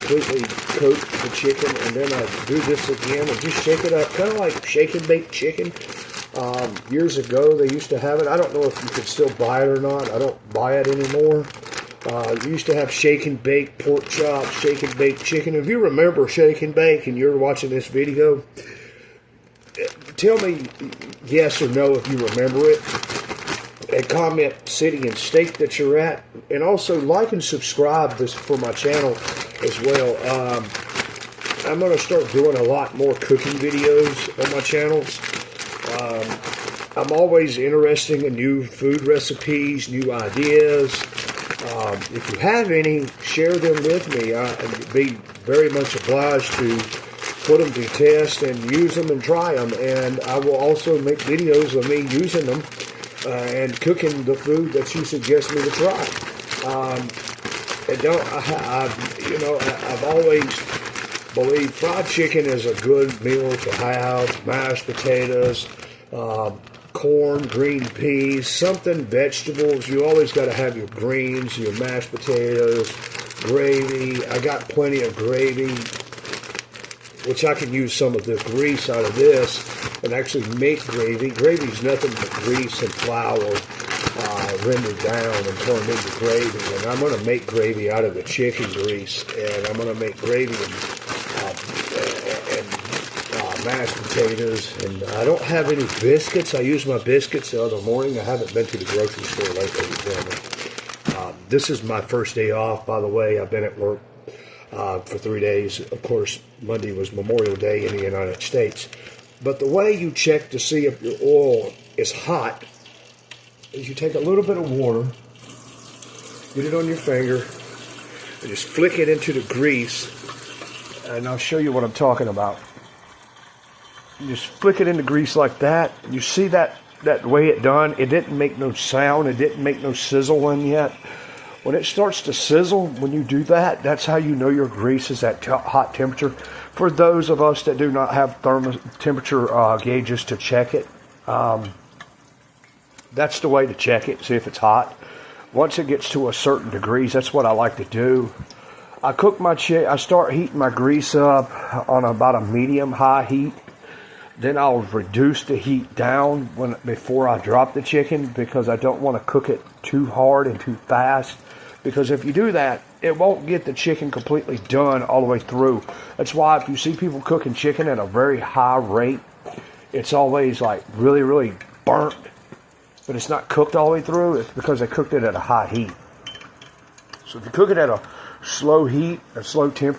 completely coat the chicken, and then I do this again and just shake it up, kind of like shake and bake chicken. Years ago, they used to have it. I don't know if you could still buy it or not. I don't buy it anymore. You used to have shake and bake pork chops, shake and bake chicken. If you remember shake and bake and you're watching this video, tell me yes or no if you remember it. And comment city and state that you're at. And also like and subscribe for my channel as well. I'm going to start doing a lot more cooking videos on my channels. I'm always interested in new food recipes, new ideas. If you have any, share them with me. I'd be very much obliged to put them to test and use them and try them. And I will also make videos of me using them and cooking the food that you suggest me to try. I've always believed fried chicken is a good meal to have. Mashed potatoes, corn, green peas, something, vegetables. You always got to have your greens, your mashed potatoes, gravy. I got plenty of gravy, which I can use some of the grease out of this and actually make gravy. Gravy is nothing but grease and flour rendered down and turned into gravy. And I'm going to make gravy out of the chicken grease, and I'm going to make gravy and mashed potatoes. And I don't have any biscuits. I used my biscuits the other morning. I haven't been to the grocery store lately. This is my first day off, by the way. I've been at work for 3 days. Of course, Monday was Memorial Day in the United States. But the way you check to see if your oil is hot is you take a little bit of water, get it on your finger, and just flick it into the grease. And I'll show you what I'm talking about. You just flick it in the grease like that. You see that way it done? It didn't make no sound. It didn't make no sizzling yet. When it starts to sizzle, when you do that, that's how you know your grease is at hot temperature. For those of us that do not have temperature gauges to check it, that's the way to check it, see if it's hot. Once it gets to a certain degrees, that's what I like to do. I cook my I start heating my grease up on about a medium-high heat. Then I'll reduce the heat down before I drop the chicken, because I don't want to cook it too hard and too fast. Because if you do that, it won't get the chicken completely done all the way through. That's why if you see people cooking chicken at a very high rate, it's always like really, really burnt, but it's not cooked all the way through. It's because they cooked it at a high heat. So if you cook it at a slow heat, a slow temperature,